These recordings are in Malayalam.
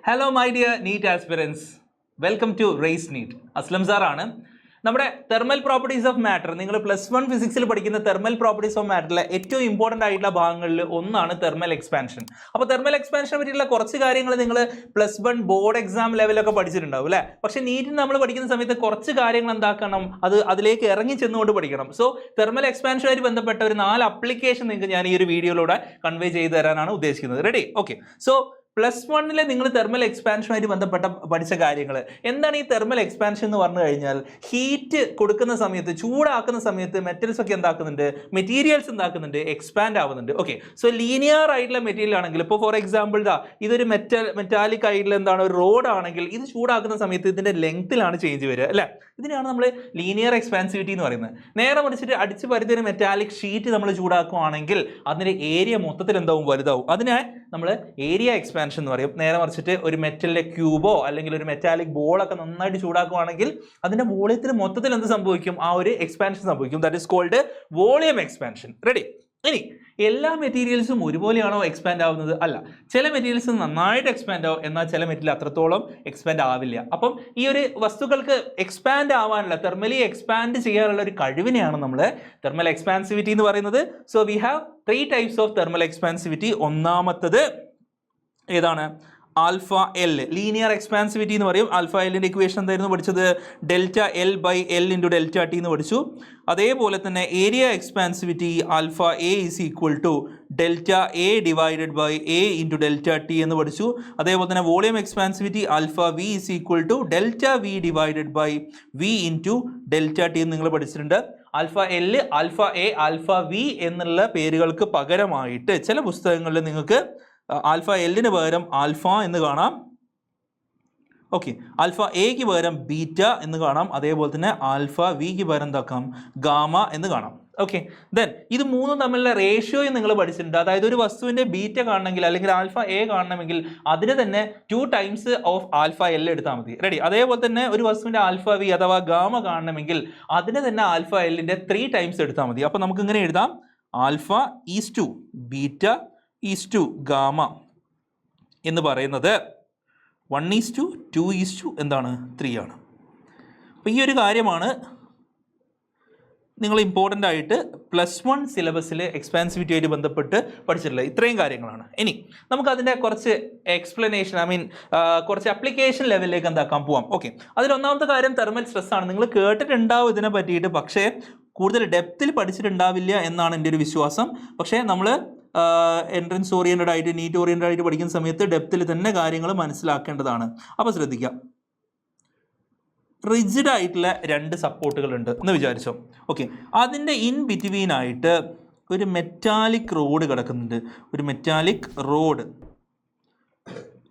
Hello my dear NEET aspirants, welcome to Race NEET. Aslam സാറാണ്. നമ്മുടെ തെർമൽ പ്രോപ്പർട്ടീസ് ഓഫ് മാറ്റർ, നിങ്ങൾ +1 ഫിസിക്സിൽ പഠിക്കുന്ന തെർമൽ പ്രോപ്പർട്ടീസ് ഓഫ് മാറ്ററിലെ ഏറ്റവും ഇമ്പോർട്ടൻ്റ് ആയിട്ടുള്ള ഭാഗങ്ങളിൽ ഒന്നാണ് തെർമൽ എക്സ്പാൻഷൻ. അപ്പോൾ തെർമൽ എക്സ്പാൻഷനെ പറ്റിയുള്ള കുറച്ച് കാര്യങ്ങൾ നിങ്ങൾ +1 ബോർഡ് എക്സാം ലെവലൊക്കെ പഠിച്ചിട്ടുണ്ടാവും അല്ലേ? പക്ഷേ നീറ്റിന് നമ്മൾ പഠിക്കുന്ന സമയത്ത് കുറച്ച് കാര്യങ്ങൾ എന്താക്കണം, അതിലേക്ക് ഇറങ്ങി ചെന്നുകൊണ്ട് പഠിക്കണം. സോ തെർമൽ എക്സ്പാൻഷനുമായിട്ട് ബന്ധപ്പെട്ട ഒരു 4 അപ്ലിക്കേഷൻ നിങ്ങൾക്ക് ഞാൻ ഈ ഒരു വീഡിയോയിലൂടെ കൺവേ ചെയ്ത് തരാനാണ് ഉദ്ദേശിക്കുന്നത്. റെഡി? ഓക്കെ. സോ +1 നിങ്ങൾ തെർമൽ എക്സ്പാൻഷനുമായിട്ട് ബന്ധപ്പെട്ട പഠിച്ച കാര്യങ്ങൾ എന്താണ്? ഈ തെർമൽ എക്സ്പാൻഷൻ എന്ന് പറഞ്ഞു കഴിഞ്ഞാൽ ഹീറ്റ് കൊടുക്കുന്ന സമയത്ത്, ചൂടാക്കുന്ന സമയത്ത് മെറ്റൽസ് ഒക്കെ എന്താക്കുന്നുണ്ട്, മെറ്റീരിയൽസ് എന്താക്കുന്നുണ്ട്, എക്സ്പാൻഡ് ആവുന്നുണ്ട്. ഓക്കെ. സോ ലീനിയർ ആയിട്ടുള്ള മെറ്റീരിയൽ ആണെങ്കിൽ, ഇപ്പോൾ ഫോർ എക്സാമ്പിൾ ഇതൊരു മെറ്റാലിക് ആയിട്ടുള്ള എന്താണ് ഒരു റോഡ് ആണെങ്കിൽ, ഇത് ചൂടാക്കുന്ന സമയത്ത് ഇതിന്റെ ലെങ്ത്തിലാണ് ചേഞ്ച് വരിക അല്ലേ? ഇതിനാണ് നമ്മൾ ലീനിയർ എക്സ്പാൻസിവിറ്റി എന്ന് പറയുന്നത്. നേരെ മറിച്ചിട്ട് അടിച്ച് പരുത്തിയ ഒരു മെറ്റാലിക് ഷീറ്റ് നമ്മൾ ചൂടാക്കുകയാണെങ്കിൽ അതിന്റെ ഏരിയ മൊത്തത്തിൽ എന്താവും, വലുതാവും. അതിനെ നമ്മൾ ഏരിയ എക്സ്പാൻഷൻ എന്ന് പറയും. നേരെ മറിച്ചിട്ട് ഒരു മെറ്റലിന്റെ ക്യൂബോ അല്ലെങ്കിൽ ഒരു മെറ്റാലിക് ബോളൊക്കെ നന്നായിട്ട് ചൂടാക്കുകയാണെങ്കിൽ അതിന്റെ വോളിയത്തിൽ മൊത്തത്തിൽ എന്ത് സംഭവിക്കും, ആ ഒരു എക്സ്പാൻഷൻ സംഭവിക്കും. That is called volume expansion. Ready? ഇനി എല്ലാ മെറ്റീരിയൽസും ഒരുപോലെയാണോ എക്സ്പാൻഡ് ആവുന്നത്? അല്ല. ചില മെറ്റീരിയൽസ് നന്നായിട്ട് എക്സ്പാൻഡ് ആവും, എന്നാൽ ചില മെറ്റീരിയൽ അത്രത്തോളം എക്സ്പാൻഡ് ആവില്ല. അപ്പം ഈ ഒരു വസ്തുക്കൾക്ക് എക്സ്പാൻഡ് ആവാനുള്ള, തെർമലി എക്സ്പാൻഡ് ചെയ്യാനുള്ള ഒരു കഴിവിനെയാണ് നമ്മൾ തെർമൽ എക്സ്പാൻസിവിറ്റി എന്ന് പറയുന്നത്. So we have 3 types of thermal expansivity. ഒന്നാമത്തത് ഏതാണ്? ആൽഫ എൽ, ലീനിയർ എക്സ്പാൻസിവിറ്റി എന്ന് പറയും. ആൽഫ എല്ലിൻ്റെ ഇക്വേഷൻ എന്തായിരുന്നു പഠിച്ചത്? ΔL/L × ΔT എന്ന് പഠിച്ചു. അതേപോലെ തന്നെ area expansivity alpha A = ΔA divided by A × ΔT എന്ന് പഠിച്ചു. അതേപോലെ തന്നെ volume expansivity alpha V = ΔV divided by V × ΔT എന്ന് നിങ്ങൾ പഠിച്ചിട്ടുണ്ട്. Alpha L, alpha A, alpha V എന്നുള്ള പേരുകൾക്ക് പകരമായിട്ട് ചില പുസ്തകങ്ങളിൽ നിങ്ങൾക്ക് ആൽഫ എല്ലിന് പകരം ആൽഫ എന്ന് കാണാം. ഓക്കെ. ആൽഫ എക്ക് പകരം ബീറ്റ എന്ന് കാണാം. അതേപോലെ തന്നെ ആൽഫ വിക്ക് പകരം എന്താക്കാം, ഗാമ എന്ന് കാണാം. ഓക്കെ. ദെൻ ഇത് മൂന്നും തമ്മിലുള്ള റേഷ്യോയും നിങ്ങൾ പഠിച്ചിട്ടുണ്ട്. അതായത് ഒരു വസ്തുവിന്റെ ബീറ്റ കാണണമെങ്കിൽ അല്ലെങ്കിൽ ആൽഫ എ കാണണമെങ്കിൽ അതിന് തന്നെ 2 times ഓഫ് ആൽഫ എൽ എടുത്താൽ മതി. റെഡി? അതേപോലെ തന്നെ ഒരു വസ്തുവിന്റെ ആൽഫ വി അഥവാ ഗാമ കാണണമെങ്കിൽ അതിന് തന്നെ ആൽഫ എല്ലിന്റെ 3 times എടുത്താൽ മതി. അപ്പൊ നമുക്ക് ഇങ്ങനെ എഴുതാം: alpha is to beta is to gamma എന്ന് പറയുന്നത് 1:2 എന്താണ്, 3 ആണ്. അപ്പോൾ ഈ ഒരു കാര്യമാണ് നിങ്ങൾ ഇമ്പോർട്ടൻ്റ് ആയിട്ട് +1 സിലബസിൽ എക്സ്പാൻസിവിറ്റി ആയിട്ട് ബന്ധപ്പെട്ട് പഠിച്ചിട്ടുള്ളത്. ഇത്രയും കാര്യങ്ങളാണ്. ഇനി നമുക്ക് അതിൻ്റെ കുറച്ച് എക്സ്പ്ലനേഷൻ, കുറച്ച് അപ്ലിക്കേഷൻ ലെവലിലേക്ക് എന്താക്കാൻ പോവാം. ഓക്കെ. അതിലൊന്നാമത്തെ കാര്യം തെർമൽ സ്ട്രെസ് ആണ്. നിങ്ങൾ കേട്ടിട്ടുണ്ടാവും ഇതിനെ പറ്റിയിട്ട്, പക്ഷേ കൂടുതൽ ഡെപ്തിൽ പഠിച്ചിട്ടുണ്ടാവില്ല എന്നാണ് എൻ്റെ ഒരു വിശ്വാസം. പക്ഷേ നമ്മൾ എൻട്രൻസ് ഓറിയൻറ്റഡ് ആയിട്ട്, നീറ്റ് ഓറിയൻറ്റഡ് ആയിട്ട് പഠിക്കുന്ന സമയത്ത് ഡെപ്തിൽ തന്നെ കാര്യങ്ങൾ മനസ്സിലാക്കേണ്ടതാണ്. അപ്പോൾ ശ്രദ്ധിക്കാം. റിജിഡ് ആയിട്ടുള്ള 2 സപ്പോർട്ടുകൾ ഉണ്ട് എന്ന് വിചാരിച്ചോ. ഓക്കെ. അതിൻ്റെ ഇൻ ബിറ്റ്വീൻ ആയിട്ട് ഒരു മെറ്റാലിക് റോഡ് കിടക്കുന്നുണ്ട്. ഒരു മെറ്റാലിക് റോഡ്.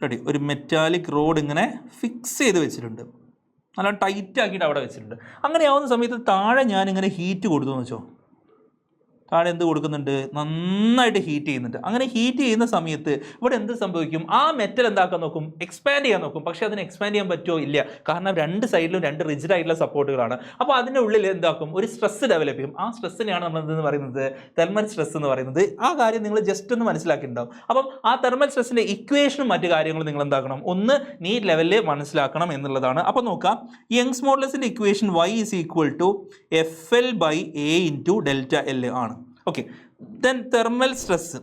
റെഡി? ഒരു മെറ്റാലിക് റോഡ് ഇങ്ങനെ ഫിക്സ് ചെയ്ത് വെച്ചിട്ടുണ്ട്, നല്ല ടൈറ്റ് ആക്കിയിട്ട് അവിടെ വെച്ചിട്ടുണ്ട്. അങ്ങനെ ആവുന്ന സമയത്ത് താഴെ ഞാനിങ്ങനെ ഹീറ്റ് കൊടുത്തു എന്ന് വെച്ചോ. താഴെ എന്ത് കൊടുക്കുന്നുണ്ട്? നന്നായിട്ട് ഹീറ്റ് ചെയ്യുന്നുണ്ട്. അങ്ങനെ ഹീറ്റ് ചെയ്യുന്ന സമയത്ത് ഇവിടെ എന്ത് സംഭവിക്കും? ആ മെറ്റൽ എന്താക്കാൻ നോക്കും? എക്സ്പാൻഡ് ചെയ്യാൻ നോക്കും. പക്ഷേ അതിന് എക്സ്പാൻഡ് ചെയ്യാൻ പറ്റുമോ? ഇല്ല. കാരണം 2 സൈഡിലും 2 റിജിഡ് ആയിട്ടുള്ള സപ്പോർട്ടുകളാണ്. അപ്പോൾ അതിൻ്റെ ഉള്ളിൽ എന്താക്കും? ഒരു സ്ട്രെസ് ഡെവലപ്പ് ചെയ്യും. ആ സ്ട്രെസ്സിനെയാണ് നമ്മൾ എന്തെന്ന് പറയുന്നത്? തെർമൽ സ്ട്രെസ് എന്ന് പറയുന്നത്. ആ കാര്യം നിങ്ങൾ ജസ്റ്റ് ഒന്ന് മനസ്സിലാക്കിയിട്ടുണ്ടാവും. അപ്പം ആ തെർമൽ സ്ട്രെസ്സിൻ്റെ ഇക്വേഷനും മറ്റു കാര്യങ്ങളും നിങ്ങൾ എന്താക്കണം, ഒന്ന് നീറ്റ് ലെവലിൽ മനസ്സിലാക്കണം എന്നുള്ളതാണ്. അപ്പോൾ നോക്കാം. യങ്സ് മോഡുലസിൻ്റെ ഇക്വേഷൻ Y = FL/A × ΔL ആണ്. ഓക്കെ. ദെൻ തെർമൽ സ്ട്രെസ്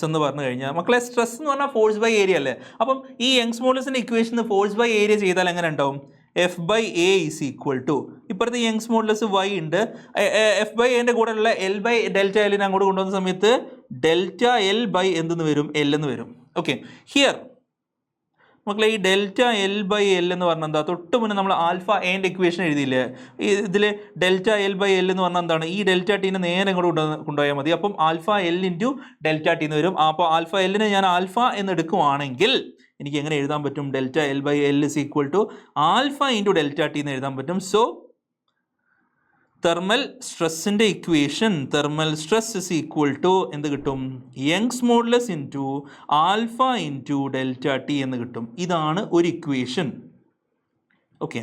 എന്ന് പറഞ്ഞു കഴിഞ്ഞാൽ മക്കളെ, സ്ട്രെസ് എന്ന് പറഞ്ഞാൽ ഫോഴ്സ് ബൈ ഏരിയ അല്ലേ? അപ്പം ഈ യങ്സ് മോഡുലസിൻ്റെ ഇക്വേഷൻ ഫോഴ്സ് ബൈ ഏരിയ ചെയ്താൽ എങ്ങനെ ഉണ്ടാവും? F/A = ഇപ്പോഴത്തെ യങ്സ് മോഡുലസ് Y ഉണ്ട്. F/A കൂടെ ഉള്ള L/ΔL അങ്ങോട്ട് കൊണ്ടുവന്ന സമയത്ത് ΔL എന്തെന്ന് വരും? L എന്ന് വരും. ഓക്കെ. ഹിയർ മക്കളെ, ഈ ΔL/L എന്ന് പറഞ്ഞാൽ എന്താ? തൊട്ട് മുന്നേ നമ്മൾ ആൽഫ എൻ്റെ ഇക്വേഷൻ എഴുതിയില്ലേ? ഇതിൽ ΔL/L എന്ന് പറഞ്ഞാൽ എന്താണ്? ഈ ΔTനെ നേരെ ഇങ്ങോട്ട് കൊണ്ടുപോയാൽ മതി. അപ്പം ആൽഫ L × ΔT എന്ന് വരും. അപ്പോൾ ആൽഫ എല്ലിനെ ഞാൻ ആൽഫ എന്ന് എടുക്കുവാണെങ്കിൽ എനിക്ക് എങ്ങനെ എഴുതാൻ പറ്റും? ΔL/L = ആൽഫ × ΔT എന്ന് എഴുതാൻ പറ്റും. സോ തെർമൽ സ്ട്രെസ്സിൻ്റെ ഇക്വേഷൻ, തെർമൽ സ്ട്രെസ് എന്ത് കിട്ടും? യങ്സ് മോഡുലസ് ആൽഫ × ΔT എന്ന് കിട്ടും. ഇതാണ് ഒരു ഇക്വേഷൻ. ഓക്കെ.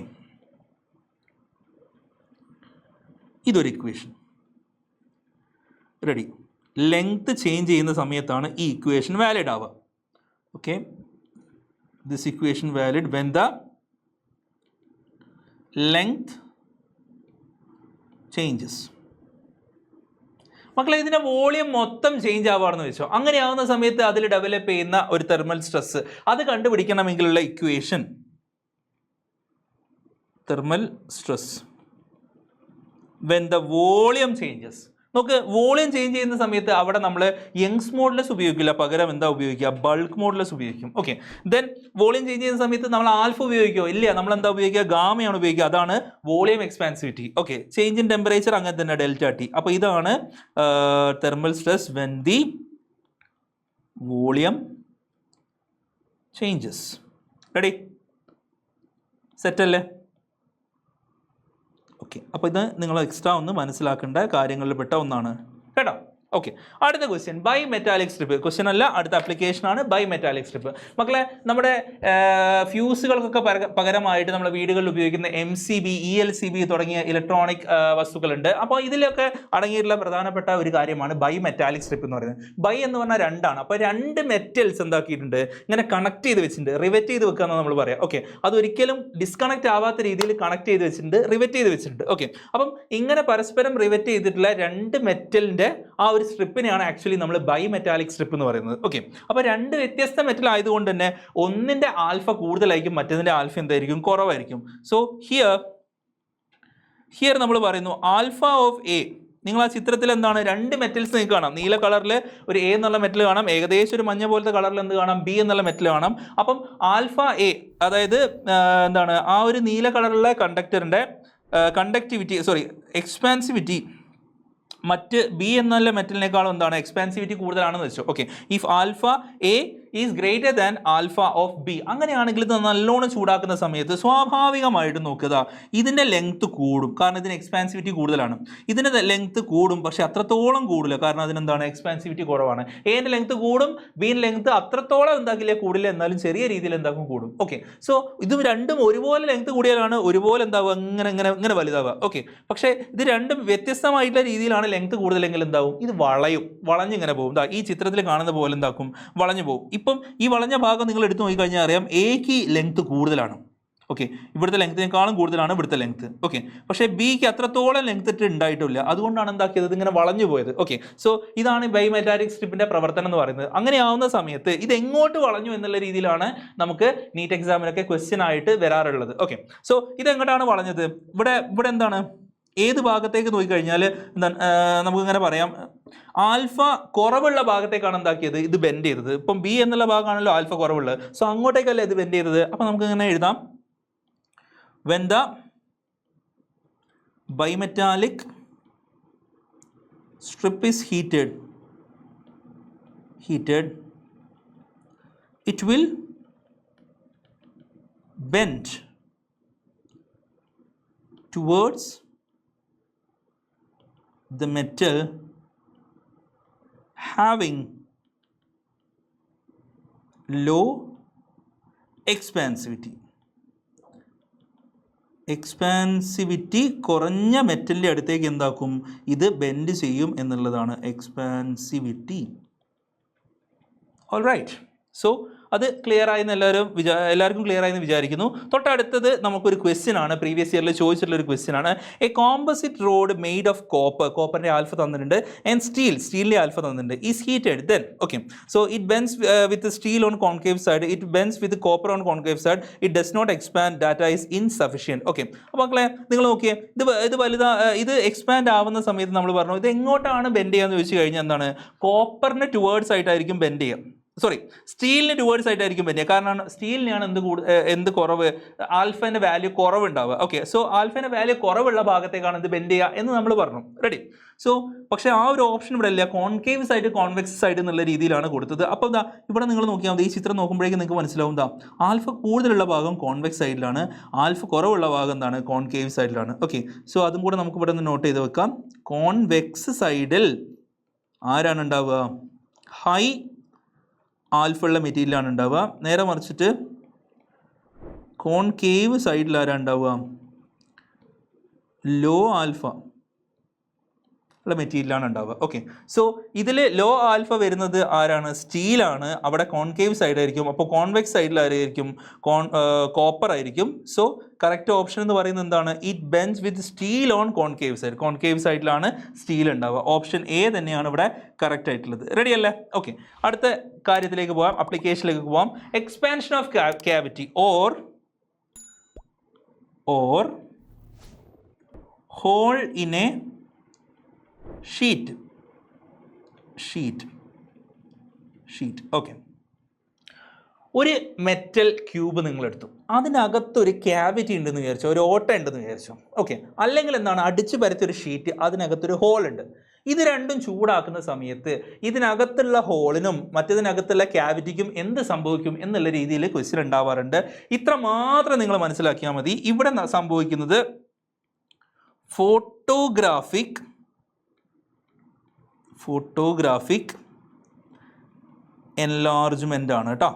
ഇതൊരു ഇക്വേഷൻ. റെഡി? ലെങ്ത് ചേഞ്ച് ചെയ്യുന്ന സമയത്താണ് ഈ ഇക്വേഷൻ വാലിഡ് ആവുക. Okay, this equation valid when the length changes. മക്കളെ ഇതിൻ്റെ വോളിയം മൊത്തം ചേഞ്ച് ആവാണെന്ന് വെച്ചോ. അങ്ങനെയാവുന്ന സമയത്ത് അതിൽ ഡെവലപ്പ് ചെയ്യുന്ന ഒരു തെർമൽ സ്ട്രെസ് അത് കണ്ടുപിടിക്കണമെങ്കിലുള്ള equation thermal stress when the volume changes. നോക്ക്, വോളിയം ചേഞ്ച് ചെയ്യുന്ന സമയത്ത് അവിടെ നമ്മൾ യങ്സ് മോഡുലസ് ഉപയോഗിക്കില്ല, പകരം എന്താ ഉപയോഗിക്കുക? ബൾക്ക് മോഡുലസ് ഉപയോഗിക്കും. ഓക്കെ, ദെൻ വോളിയം ചേഞ്ച് ചെയ്യുന്ന സമയത്ത് നമ്മൾ ആൽഫ ഉപയോഗിക്കുമോ? ഇല്ല, നമ്മൾ എന്താ ഉപയോഗിക്കുക? ഗാമയാണ് ഉപയോഗിക്കുക. അതാണ് volume expansivity. Okay, change in temperature അങ്ങനെ തന്നെ ഡെൽറ്റ ടി. അപ്പോൾ ഇതാണ് thermal stress when the volume changes. Ready? Set അല്ലേ? ഓക്കെ, അപ്പോൾ ഇത് നിങ്ങൾ എക്സ്ട്രാ ഒന്ന് മനസ്സിലാക്കേണ്ട കാര്യങ്ങളിൽ പെട്ട ഒന്നാണ് കേട്ടോ. ഓക്കെ, അടുത്ത question, bimetallic strip. Question അല്ല, അടുത്ത ആപ്ലിക്കേഷനാണ് ബൈ മെറ്റാലിക് സ്ട്രിപ്പ്. മക്കളെ, നമ്മുടെ ഫ്യൂസുകൾക്കൊക്കെ പകരമായിട്ട് നമ്മൾ വീടുകളിൽ ഉപയോഗിക്കുന്ന MCB, ELCB തുടങ്ങിയ ഇലക്ട്രോണിക് വസ്തുക്കളുണ്ട്. അപ്പോൾ ഇതിലൊക്കെ അടങ്ങിയിട്ടുള്ള പ്രധാനപ്പെട്ട ഒരു കാര്യമാണ് ബൈ മെറ്റാലിക് സ്ട്രിപ്പ് എന്ന് പറയുന്നത്. ബൈ എന്ന് പറഞ്ഞാൽ രണ്ടാണ്. അപ്പോൾ രണ്ട് മെറ്റൽസ് എന്താക്കിയിട്ടുണ്ട്, ഇങ്ങനെ കണക്ട് ചെയ്ത് വെച്ചിട്ടുണ്ട്, റിവെറ്റ് ചെയ്ത് വെക്കുക എന്ന് നമ്മൾ പറയാം. ഓക്കെ, അതൊരിക്കലും ഡിസ്കണക്ട് ആവാത്ത രീതിയിൽ കണക്ട് ചെയ്ത് വെച്ചിട്ടുണ്ട്, റിവെറ്റ് ചെയ്ത് വെച്ചിട്ടുണ്ട്. ഓക്കെ, അപ്പം ഇങ്ങനെ പരസ്പരം റിവെറ്റ് ചെയ്തിട്ടുള്ള രണ്ട് മെറ്റലിൻ്റെ ആ ഒരു സ്ട്രിപ്പിനെയാണ് ആക്ച്വലി നമ്മൾ ബൈ മെറ്റാലിക് സ്ട്രിപ്പ് എന്ന് പറയുന്നത്. ഓക്കെ, അപ്പോൾ രണ്ട് വ്യത്യസ്ത മെറ്റൽ ആയതുകൊണ്ട് തന്നെ ഒന്നിൻ്റെ ആൽഫ കൂടുതലായിരിക്കും, മറ്റേതിൻ്റെ ആൽഫ എന്തായിരിക്കും? കുറവായിരിക്കും. സോ ഹിയർ നമ്മൾ പറയുന്നു ആൽഫ ഓഫ് എ. നിങ്ങൾ ആ ചിത്രത്തിൽ എന്താണ്, രണ്ട് മെറ്റൽസ് നിങ്ങൾക്ക് കാണാം. നീല കളറിൽ ഒരു എ എന്നുള്ള മെറ്റൽ കാണാം, ഏകദേശം ഒരു മഞ്ഞ പോലത്തെ കളറിൽ എന്ത് കാണാം? ബി എന്നുള്ള മെറ്റൽ കാണാം. അപ്പം ആൽഫ എ, അതായത് എന്താണ്, ആ ഒരു നീല കളറിലുള്ള കണ്ടക്ടറിൻ്റെ എക്സ്പാൻസിവിറ്റി മറ്റ് ബി എന്നുള്ള മെറ്റലിനേക്കാളും എന്താണ്, എക്സ്പാൻസിവിറ്റി കൂടുതലാണെന്ന് വെച്ചോ. Okay, if alpha A is greater than alpha of B. അങ്ങനെയാണെങ്കിൽ ഇത് നല്ലോണം ചൂടാക്കുന്ന സമയത്ത് സ്വാഭാവികമായിട്ട് നോക്കുക, ഇതിൻ്റെ ലെങ്ത് കൂടും, കാരണം ഇതിന് എക്സ്പാൻസിവിറ്റി കൂടുതലാണ്. ഇതിൻ്റെ ലെങ്ത് കൂടും, പക്ഷെ അത്രത്തോളം കൂടില്ല, കാരണം അതിനെന്താണ്, എക്സ്പാൻസിവിറ്റി കുറവാണ്. എന്റെ ലെങ്ത് കൂടും, ബിൻ്റെ ലെങ്ത് അത്രത്തോളം എന്താക്കില്ല, കൂടില്ല, എന്നാലും ചെറിയ രീതിയിൽ എന്താക്കും, കൂടും. ഓക്കെ, സോ ഇത് രണ്ടും ഒരുപോലെ ലെങ്ത് കൂടിയാലാണ് ഒരുപോലെ എന്താവുക, ഇങ്ങനെ വലുതാവുക. ഓക്കെ, പക്ഷേ ഇത് രണ്ടും വ്യത്യസ്തമായിട്ടുള്ള രീതിയിലാണ് ലെങ്ത് കൂടുതലെങ്കിൽ എന്താവും, ഇത് വളഞ്ഞിങ്ങനെ പോകും. ഈ ചിത്രത്തിൽ കാണുന്ന പോലെ എന്താക്കും, വളഞ്ഞു പോകും. ഇപ്പം ഈ വളഞ്ഞ ഭാഗം നിങ്ങൾ എടുത്തു നോക്കിക്കഴിഞ്ഞാൽ അറിയാം, എക്ക് ലെങ്ത് കൂടുതലാണ്. ഓക്കെ, ഇവിടുത്തെ ലെങ്ത്തിനേക്കാളും കൂടുതലാണ് ഇവിടുത്തെ ലെങ്ത്. ഓക്കെ, പക്ഷേ ബിക്ക് അത്രത്തോളം ലെങ്ത് ഉണ്ടായിട്ടില്ല, അതുകൊണ്ടാണ് എന്താക്കിയത്, ഇതിങ്ങനെ വളഞ്ഞു പോയത്. ഓക്കെ, സോ ഇതാണ് ബൈ മെറ്റാലിക് സ്ട്രിപ്പിന്റെ പ്രവർത്തനം എന്ന് പറയുന്നത്. അങ്ങനെ ആവുന്ന സമയത്ത് ഇത് എങ്ങോട്ട് വളഞ്ഞു എന്നുള്ള രീതിയിലാണ് നമുക്ക് നീറ്റ് എക്സാമിനൊക്കെ ക്വസ്റ്റ്യൻ ആയിട്ട് വരാറുള്ളത്. ഓക്കെ, സോ ഇത് എങ്ങോട്ടാണ് വളഞ്ഞത്? ഇവിടെ എന്താണ്, ഏത് ഭാഗത്തേക്ക് നോക്കിക്കഴിഞ്ഞാൽ എന്താണ്, നമുക്കിങ്ങനെ പറയാം, ആൽഫ കുറവുള്ള ഭാഗത്തേക്കാണ് എന്താക്കിയത്, ഇത് ബെൻഡ് ചെയ്തത്. ഇപ്പം ബി എന്നുള്ള ഭാഗമാണല്ലോ ആൽഫ കുറവുള്ളത്, സോ അങ്ങോട്ടേക്കല്ലേ ഇത് ബെൻഡ് ചെയ്തത്. അപ്പം നമുക്ക് ഇങ്ങനെ എഴുതാം, when the bimetallic strip is heated, it will bend towards the metal having low expansivity. എക്സ്പാൻസിവിറ്റി കുറഞ്ഞ മെറ്റലിൻ്റെ അടുത്തേക്ക് എന്താക്കും, ഇത് ബെൻഡ് ചെയ്യും എന്നുള്ളതാണ് എക്സ്പാൻസിവിറ്റി. ഓൾ റൈറ്റ്, സോ അത് ക്ലിയർ ആയെന്ന് എല്ലാവർക്കും ക്ലിയർ ആയെന്ന് വിചാരിക്കുന്നു. തൊട്ടടുത്തത് നമുക്കൊരു ക്വസ്റ്റ്യൻ ആണ്, പ്രീവിയസ് ഇയറിൽ ചോദിച്ചിട്ടുള്ള ഒരു ക്വസ്റ്റ്യൻ ആണ്. A composite rod made of കോപ്പറിൻ്റെ ആൽഫ തന്നിട്ടുണ്ട്, ആൻഡ് സ്റ്റീലിൻ്റെ ആൽഫ തന്നിട്ടുണ്ട്, is heated then. Okay, so it bends with steel on concave side, it bends with copper on concave side, it does not expand, data is insufficient. Okay, അപ്പോൾ മക്കളെ നിങ്ങൾ നോക്കിയേ, ഇത് എക്സ്പാൻഡ് ആവുന്ന സമയത്ത് നമ്മൾ പറഞ്ഞു ഇത് എങ്ങോട്ടാണ് ബെൻഡ് ചെയ്യാന്ന് ചോദിച്ചു കഴിഞ്ഞാൽ എന്താണ്, കോപ്പറിന് ടുവേർഡ്സ് ആയിട്ടായിരിക്കും ബെൻഡ് ചെയ്യുക, സ്റ്റീലിന് ടുവേർഡ്സ് ആയിട്ടായിരിക്കും ബെൻഡ് ചെയ്യുക. കാരണം സ്റ്റീലിനാണ് എന്ത് കുറവ്, ആൽഫേൻ്റെ വാല്യൂ കുറവുണ്ടാവുക. ഓക്കെ, സോ ആൽഫേൻ്റെ വാല്യൂ കുറവുള്ള ഭാഗത്തേക്കാണ് ഇത് ബെൻഡ് ചെയ്യുക എന്ന് നമ്മൾ പറഞ്ഞു. റെഡി? സോ പക്ഷേ ആ ഒരു ഓപ്ഷൻ ഇവിടെ ഇല്ല, കോൺകേവ് സൈഡ് കോൺവെക്സ് സൈഡ് എന്നുള്ള രീതിയിലാണ് കൊടുത്തത്. അപ്പോൾ എന്താ ഇവിടെ നിങ്ങൾ നോക്കിയാൽ മതി, ഈ ചിത്രം നോക്കുമ്പോഴേക്കും നിങ്ങൾക്ക് മനസ്സിലാവും, ആൽഫ കൂടുതലുള്ള ഭാഗം കോൺവെക്സ് സൈഡിലാണ്, ആൽഫ കുറവുള്ള ഭാഗം എന്താണ്, കോൺകേവ് സൈഡിലാണ്. ഓക്കെ, സോ അതും കൂടെ നമുക്ക് ഇവിടെ നിന്ന് നോട്ട് ചെയ്ത് വെക്കാം. കോൺവെക്സ് സൈഡിൽ ആരാണ് ഉണ്ടാവുക, ഹൈ ആൽഫ ഉള്ള മെറ്റീരിയലാണ് ഉണ്ടാവുക. നേരെ മറിച്ചിട്ട് കോൺകേവ് സൈഡിൽ ആരാണ് ഉണ്ടാവുക, ലോ ആൽഫ ഉള്ള മെറ്റീരിയലാണ് ഉണ്ടാവുക. ഓക്കെ, സോ ഇതിൽ ലോ ആൽഫ വരുന്നത് ആരാണ്? സ്റ്റീലാണ്. അവിടെ കോൺകേവ് സൈഡ് ആയിരിക്കും. അപ്പോൾ കോൺവെക്സ് സൈഡിൽ ആരായിരിക്കും? കോപ്പർ ആയിരിക്കും. സോ കറക്റ്റ് ഓപ്ഷൻ എന്ന് പറയുന്നത് എന്താണ്? It bends with steel on concave side. Concave സൈഡിലാണ് സ്റ്റീൽ ഉണ്ടാവുക. ഓപ്ഷൻ എ തന്നെയാണ് ഇവിടെ കറക്റ്റ് ആയിട്ടുള്ളത്. റെഡി അല്ലേ? ഓക്കെ, അടുത്ത കാര്യത്തിലേക്ക് പോകാം, അപ്ലിക്കേഷനിലേക്ക് പോകാം. Expansion of cavity or hole in a sheet. Okay, ഒരു മെറ്റൽ ക്യൂബ് നിങ്ങളെടുത്തു, അതിനകത്തൊരു ക്യാവിറ്റി ഉണ്ടെന്ന് വിചാരിച്ചോ, ഒരു ഓട്ട ഉണ്ടെന്ന് വിചാരിച്ചോ. ഓക്കെ, അല്ലെങ്കിൽ എന്താണ്, അടിച്ചു പരത്തിയൊരു ഷീറ്റ്, അതിനകത്തൊരു ഹോൾ ഉണ്ട്. ഇത് രണ്ടും ചൂടാക്കുന്ന സമയത്ത് ഇതിനകത്തുള്ള ഹോളിനും മറ്റതിനകത്തുള്ള ക്യാവിറ്റിക്കും എന്ത് സംഭവിക്കും എന്നുള്ള രീതിയിൽ ക്വസ്റ്റ്യൻ ഉണ്ടാവാറുണ്ട്. ഇത്ര മാത്രം നിങ്ങൾ മനസ്സിലാക്കിയാൽ മതി. ഇവിടെ സംഭവിക്കുന്നത് ഫോട്ടോഗ്രാഫിക് എൻലാർജ്മെൻ്റ് ആണ് കേട്ടോ.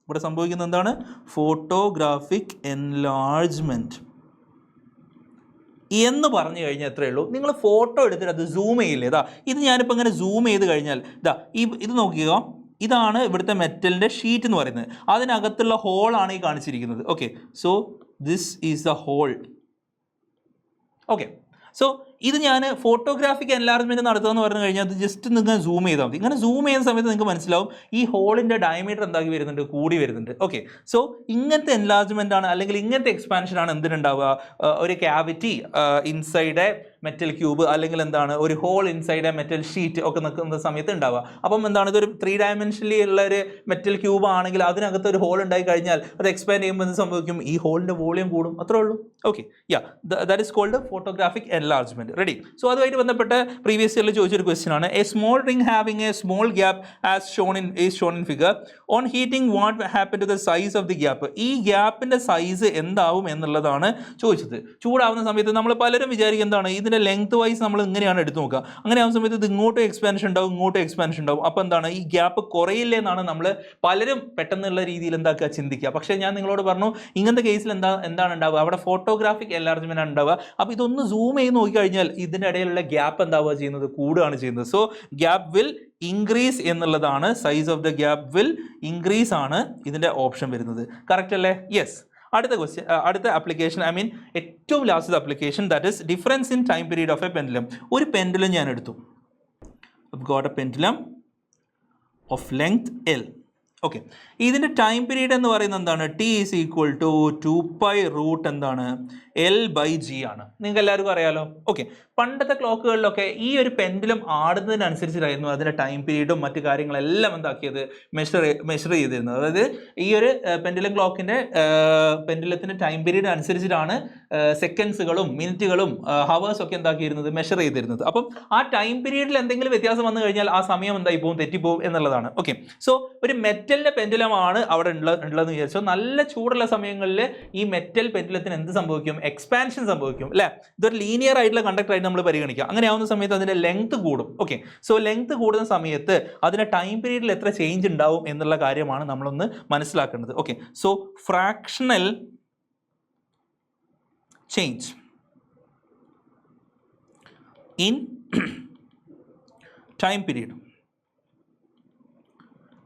ഇവിടെ സംഭവിക്കുന്നത് എന്താണ്? ഫോട്ടോഗ്രാഫിക് എൻലാർജ്മെൻറ്റ് എന്ന് പറഞ്ഞു കഴിഞ്ഞാൽ എത്രയേ ഉള്ളൂ, നിങ്ങൾ ഫോട്ടോ എടുത്തിട്ട് അത് സൂം ചെയ്യില്ലേ? ഇതാ, ഇത് ഞാനിപ്പോൾ ഇങ്ങനെ സൂം ചെയ്ത് കഴിഞ്ഞാൽ ഇതാ ഇത് നോക്കിയോ, ഇതാണ് ഇവിടുത്തെ മെറ്റലിൻ്റെ ഷീറ്റ് എന്ന് പറയുന്നത്. അതിനകത്തുള്ള ഹോളാണ് ഈ കാണിച്ചിരിക്കുന്നത്. Okay, so this is the hole. Okay, so ഇത് ഞാൻ ഫോട്ടോഗ്രാഫിക് എൻലാർജ്മെൻറ്റ് നടത്തുക എന്ന് പറഞ്ഞു കഴിഞ്ഞാൽ അത് ജസ്റ്റ് നിങ്ങൾ സൂം ചെയ്താൽ മതി. ഇങ്ങനെ സൂം ചെയ്യുന്ന സമയത്ത് നിങ്ങൾക്ക് മനസ്സിലാവും ഈ ഹോളിൻ്റെ ഡയമീറ്റർ എന്താക്കി വരുന്നുണ്ട്? കൂടി വരുന്നുണ്ട്. ഓക്കെ, സോ ഇങ്ങനത്തെ എൻലാർജ്മെൻ്റ് ആണ് അല്ലെങ്കിൽ ഇങ്ങനത്തെ എക്സ്പാൻഷൻ ആണ് എന്തിനുണ്ടാവുക? ഒരു ക്യാവിറ്റി ഇൻസൈഡ് മെറ്റൽ ക്യൂബ് അല്ലെങ്കിൽ എന്താണ് ഒരു ഹോൾ ഇൻസൈഡ് മെറ്റൽ ഷീറ്റ് ഒക്കെ നിൽക്കുന്ന സമയത്ത് ഉണ്ടാവുക. അപ്പം എന്താണ്, ഇതൊരു 3 ഡയമെൻഷനിൽ ഉള്ള ഒരു മെറ്റൽ ക്യൂബ് ആണെങ്കിൽ അതിനകത്ത് ഒരു ഹോൾ ഉണ്ടായി കഴിഞ്ഞാൽ അത് എക്സ്പാൻഡ് ചെയ്യുമ്പോൾ എന്ത് സംഭവിക്കും? ഈ ഹോളിൻ്റെ വോളിയം കൂടും. അത്രേ ഉള്ളൂ. Okay, that is called photographic enlargement. Ready? So അതുമായിട്ട് ബന്ധപ്പെട്ട് പ്രീവിയസ് ഇയറിൽ ചോദിച്ചൊരു ക്വസ്റ്റ്യൻ ആണ്. A small ring having a small gap as shown in figure. On heating what happen to the size of the gap? ഈ ഗ്യാപ്പിൻ്റെ സൈസ് എന്താവും എന്നുള്ളതാണ് ചോദിച്ചത്. ചൂടാവുന്ന സമയത്ത് നമ്മൾ പലരും വിചാരിക്കും എന്താണ്, ഇതിൻ്റെ ലെങ്ത് വൈസ് നമ്മൾ ഇങ്ങനെയാണ് എടുത്തു നോക്കുക. അങ്ങനെ ആവുന്ന സമയത്ത് ഇത് ഇങ്ങോട്ടും എക്സ്പാൻഷൻ ഉണ്ടാവും, ഇങ്ങോട്ടും എക്സ്പാൻഷൻ ഉണ്ടാവും. അപ്പോൾ എന്താണ്, ഈ ഗ്യാപ്പ് കുറയില്ലേ എന്നാണ് നമ്മൾ പലരും പെട്ടെന്നുള്ള രീതിയിൽ എന്താക്കുക, ചിന്തിക്കുക. പക്ഷേ ഞാൻ നിങ്ങളോട് പറഞ്ഞു, ഇങ്ങനത്തെ കേസിൽ എന്താണ് ഉണ്ടാവുക? അവിടെ ഫോട്ടോഗ്രാഫിക് എൻലാർജ്മെൻ്റ് ആണ് ഉണ്ടാവുക. അപ്പോൾ ഇതൊന്ന് സൂം ചെയ്ത് നോക്കിക്കഴിഞ്ഞാൽ ഇതിൻ്റെ ഇടയിലുള്ള ഗ്യാപ്പ് എന്താവുക ചെയ്യുന്നത്? കൂടുകയാണ് ചെയ്യുന്നത്. സോ ഗ്യാപ്പ് വിൽ ഇൻക്രീസ് എന്നുള്ളതാണ്, size of the gap will increase ആണ് ഇതിൻ്റെ ഓപ്ഷൻ വരുന്നത്. കറക്റ്റ് അല്ലേ? യെസ്. അടുത്ത ക്വസ്റ്റ്യൻ, അടുത്ത ആപ്ലിക്കേഷൻ, ഐ മീൻ ഏറ്റവും last application, that is difference in time period of A pendulum. ഒരു പെൻഡുലം ഞാൻ എടുത്തു, got A pendulum of length L. Okay, ഇതിൻ്റെ ടൈം പീരീഡ് എന്ന് പറയുന്നത് എന്താണ്? T ഈസ് ഈക്വൽ ടു 2π√ എന്താണ്? L/G ആണ്. നിങ്ങൾക്ക് എല്ലാവർക്കും അറിയാലോ. ഓക്കെ, പണ്ടത്തെ ക്ലോക്കുകളിലൊക്കെ ഈ ഒരു പെൻഡുലം ആടുന്നതിനനുസരിച്ചിട്ടായിരുന്നു അതിൻ്റെ ടൈം പീരീഡും മറ്റു കാര്യങ്ങളെല്ലാം എന്താക്കിയത്? മെഷർ ചെയ്തിരുന്നത്. അതായത് ഈ ഒരു പെൻഡുലത്തിൻ്റെ ടൈം പീരീഡ് അനുസരിച്ചിട്ടാണ് സെക്കൻഡ്സുകളും മിനിറ്റുകളും ഹവേഴ്സ് ഒക്കെ എന്താക്കിയിരുന്നത്? മെഷർ ചെയ്തിരുന്നത്. അപ്പം ആ ടൈം പീരീഡിൽ എന്തെങ്കിലും വ്യത്യാസം വന്നു കഴിഞ്ഞാൽ ആ സമയം എന്തായി പോകും? തെറ്റിപ്പോവും എന്നുള്ളതാണ്. ഓക്കെ, സോ ഒരു മെറ്റലിൻ്റെ പെൻഡുലമാണ് അവിടെ ഉള്ളതെന്ന് വിചാരിച്ചോ. നല്ല ചൂടുള്ള സമയങ്ങളിൽ ഈ മെറ്റൽ പെൻഡുലത്തിന് എന്ത് സംഭവിക്കും? എക്സ്പാൻഷൻ സംഭവിക്കും അല്ലേ? ഇതൊരു ലീനിയർ ആയിട്ടുള്ള കണ്ടക്ടർ ആയിട്ട് നമ്മൾ പരിഗണിക്കുക. അങ്ങനെ ആവുന്ന സമയത്ത് അതിൻ്റെ ലെങ്ത് കൂടും. ഓക്കെ, സോ ലെങ്ത് കൂടുന്ന സമയത്ത് അതിൻ്റെ ടൈം പീരീഡിൽ എത്ര ചേഞ്ച് ഉണ്ടാവും എന്നുള്ള കാര്യമാണ് നമ്മളൊന്ന് മനസ്സിലാക്കേണ്ടത്. Okay, so fractional change in time period,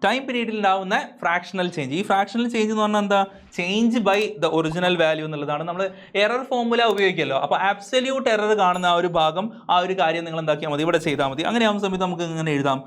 time പീരീഡിൽ ഉണ്ടാവുന്ന ഫ്രാക്ഷണൽ ചേഞ്ച്. ഈ ഫ്രാക്ഷണൽ ചേഞ്ച് എന്ന് പറഞ്ഞാൽ എന്താ? Change by the original value എന്നുള്ളതാണ്. നമ്മൾ എറർ ഫോർമുല ഉപയോഗിക്കുമല്ലോ. അപ്പോൾ ആബ്സല്യൂട്ട് എറർ കാണുന്ന ആ ഒരു ഭാഗം, ആ ഒരു കാര്യം നിങ്ങൾ എന്താക്കിയാൽ മതി? ഇവിടെ ചെയ്താൽ മതി. അങ്ങനെ ആവുന്ന സമയത്ത് നമുക്ക് ഇങ്ങനെ എഴുതാം,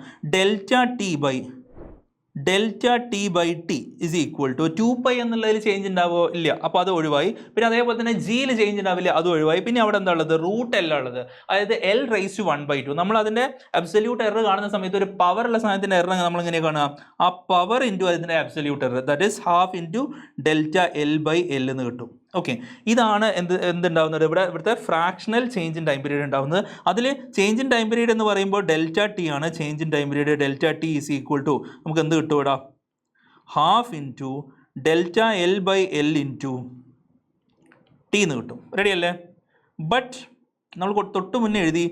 ∆T/T ഇസ് ഈക്വൽ ടു 2π എന്നുള്ളതിൽ ചേഞ്ച് ഉണ്ടാവുമോ? ഇല്ല. അപ്പോൾ അത് ഒഴിവായി. പിന്നെ അതേപോലെ തന്നെ ജിയിൽ ചേഞ്ച് ഉണ്ടാവില്ല, അത് ഒഴിവായി. പിന്നെ അവിടെ എന്താ ഉള്ളത്? √L ഉള്ളത്. അതായത് L⁻². നമ്മൾ അതിൻ്റെ അബ്സല്യൂട്ട് എറർ കാണുന്ന സമയത്ത് ഒരു പവർ ഉള്ള സാധനത്തിൻ്റെ എറർ നമ്മൾ ഇങ്ങനെ കാണുക, ആ പവർ ഇൻറ്റു അതിൻ്റെ absolute error, that is ½ into ∆L/L എന്ന് കിട്ടും. ഓക്കെ, ഇതാണ് എന്തുണ്ടാവുന്നത്? ഇവിടുത്തെ fractional change in time period ഉണ്ടാവുന്നത്. അതിൽ ചേഞ്ച് ഇൻ ടൈം പീരീഡ് എന്ന് പറയുമ്പോൾ ∆T ആണ് change in time period. ∆T is equal to നമുക്ക് എന്ത് കിട്ടും ഇവിടെ? ½ ഇൻറ്റു ∆L/L ഇൻറ്റു T എന്ന് കിട്ടും. റെഡി അല്ലേ? ബട്ട് നമ്മൾ തൊട്ട് മുന്നേ എഴുതി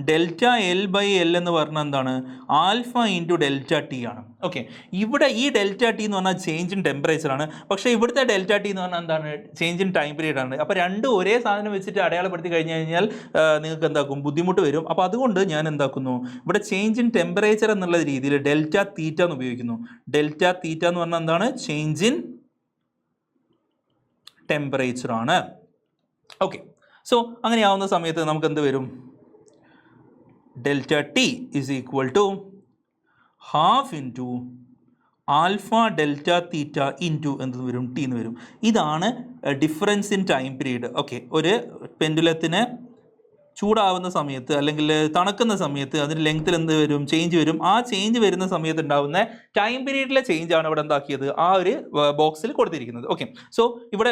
ഡെൽറ്റ എൽ ബൈ എൽ എന്ന് പറഞ്ഞാൽ എന്താണ്, ആൽഫ ഇൻറ്റു ഡെൽറ്റ ടി ആണ്. ഓക്കെ, ഇവിടെ ഈ ഡെൽറ്റ ടി എന്ന് പറഞ്ഞാൽ ചേഞ്ച് ഇൻ ടെമ്പറേച്ചർ ആണ്, പക്ഷേ ഇവിടുത്തെ ഡെൽറ്റ ടി എന്ന് പറഞ്ഞാൽ എന്താണ്, ചേഞ്ച് ഇൻ ടൈം പീരീഡ് ആണ്. അപ്പോൾ രണ്ടും ഒരേ സാധനം വെച്ചിട്ട് അടയാളപ്പെടുത്തി കഴിഞ്ഞ് കഴിഞ്ഞാൽ നിങ്ങൾക്ക് എന്താക്കും, ബുദ്ധിമുട്ട് വരും. അപ്പോൾ അതുകൊണ്ട് ഞാൻ എന്താക്കുന്നു, ഇവിടെ ചേഞ്ച് ഇൻ ടെമ്പറേച്ചർ എന്നുള്ള രീതിയിൽ ഡെൽറ്റ തീറ്റ എന്ന് ഉപയോഗിക്കുന്നു. ഡെൽറ്റ തീറ്റ എന്ന് പറഞ്ഞാൽ എന്താണ്, ചേഞ്ച് ഇൻ ടെമ്പറേച്ചർ ആണ്. ഓക്കെ, സോ അങ്ങനെയാവുന്ന സമയത്ത് നമുക്ക് എന്ത് വരും, delta T is equal to half into alpha delta theta into എന്ത് വരും, ടി എന്ന് വരും. ഇതാണ് difference in time period. Okay, ഒരു പെൻഡുലത്തിന് ചൂടാവുന്ന സമയത്ത് അല്ലെങ്കിൽ തണുക്കുന്ന സമയത്ത് അതിൻ്റെ ലെങ്ത്തിൽ എന്ത് വരും, ചേഞ്ച് വരും. ആ ചേഞ്ച് വരുന്ന സമയത്ത് ഉണ്ടാകുന്ന ടൈം പീരീഡിലെ ചേഞ്ച് ആണ് ഇവിടെ എന്താക്കിയത്, ആ ഒരു ബോക്സിൽ കൊടുത്തിരിക്കുന്നത്. ഓക്കെ, സോ ഇവിടെ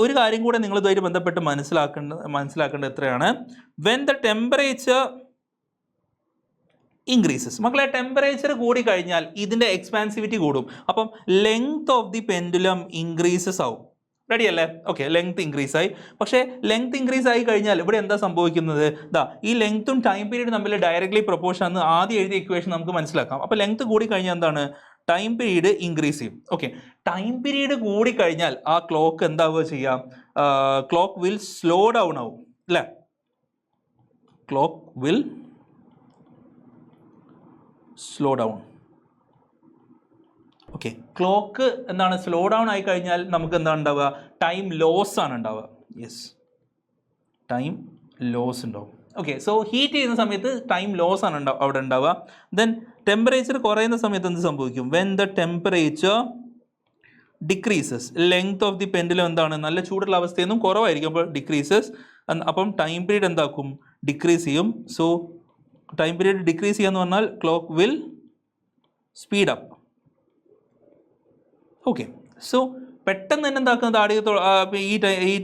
ഒരു കാര്യം കൂടെ നിങ്ങൾ ഇതുമായിട്ട് ബന്ധപ്പെട്ട് മനസ്സിലാക്കേണ്ടത് എത്രയാണ്, വെൻ ദ ടെമ്പറേച്ചർ ഇൻക്രീസസ്. മക്കളെ, ടെമ്പറേച്ചർ കൂടി കഴിഞ്ഞാൽ ഇതിൻ്റെ എക്സ്പാൻസിവിറ്റി കൂടും. അപ്പം length of the pendulum increases ആവും. റെഡി അല്ലേ? ഓക്കെ, ലെങ്ത് ഇൻക്രീസ് ആയി. പക്ഷേ ലെങ്ത് ഇൻക്രീസ് ആയി കഴിഞ്ഞാൽ ഇവിടെ എന്താ സംഭവിക്കുന്നത്, ഈ ലെങ്ത്തും ടൈം പീരീഡ് തമ്മിൽ ഡയറക്ട്ലി പ്രൊപ്പോർഷൻ ആണ് ആദ്യം എഴുതിയ ഇക്വേഷൻ നമുക്ക് മനസ്സിലാക്കാം. അപ്പോൾ ലെങ്ത് കൂടി കഴിഞ്ഞാൽ എന്താണ്, ടൈം പീരീഡ് ഇൻക്രീസ് ചെയ്യും. ഓക്കെ, ടൈം പീരീഡ് കൂടി കഴിഞ്ഞാൽ ആ ക്ലോക്ക് എന്താവുക ചെയ്യാം, ക്ലോക്ക് വിൽ സ്ലോ ഡൗൺ ആവും അല്ലേ, clock will slow down. Okay, clock എന്താണ്, സ്ലോ ഡൗൺ ആയി കഴിഞ്ഞാൽ നമുക്ക് എന്താണ് ഉണ്ടാവുക, ടൈം ലോസ് ആണ് ഉണ്ടാവുക. യെസ്, ടൈം ലോസ് ഉണ്ടാവും. ഓക്കെ, സോ ഹീറ്റ് ചെയ്യുന്ന സമയത്ത് ടൈം ലോസ് ആണ് അവിടെ ഉണ്ടാവുക. ദെൻ ടെമ്പറേച്ചർ കുറയുന്ന സമയത്ത് എന്ത് സംഭവിക്കും, when the temperature decreases, length of the pendulum എന്താണ്, നല്ല ചൂടുള്ള അവസ്ഥയിൽ നിന്നും കുറവായിരിക്കും, അപ്പോൾ ഡിക്രീസസ്. അപ്പം ടൈം പീരീഡ് എന്താക്കും, ഡിക്രീസ് ചെയ്യും. സോ ടൈം പീരീഡ് ഡിക്രീസ് ചെയ്യാന്ന് പറഞ്ഞാൽ clock will speed up. Okay, so പെട്ടെന്ന് തന്നെ എന്താക്കുന്നത്, ഈ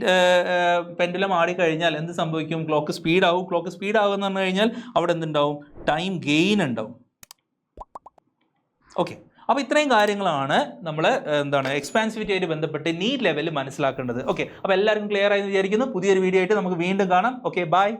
പെൻഡുലം ആടിക്കഴിഞ്ഞാൽ എന്ത് സംഭവിക്കും, ക്ലോക്ക് സ്പീഡ് ആവും. ക്ലോക്ക് സ്പീഡ് ആകുമെന്ന് പറഞ്ഞു കഴിഞ്ഞാൽ അവിടെ എന്തുണ്ടാവും, ടൈം ഗെയിൻ ഉണ്ടാവും. ഓക്കെ, അപ്പോൾ ഇത്രയും കാര്യങ്ങളാണ് നമ്മൾ എന്താണ് എക്സ്പാൻസിവിറ്റി ആയിട്ട് ബന്ധപ്പെട്ട് നീറ്റ് ലെവലിൽ മനസ്സിലാക്കേണ്ടത്. ഓക്കെ, അപ്പോൾ എല്ലാവർക്കും ക്ലിയർ ആയി വിചാരിക്കുന്നു. പുതിയൊരു വീഡിയോ ആയിട്ട് നമുക്ക് വീണ്ടും കാണാം. Okay, by.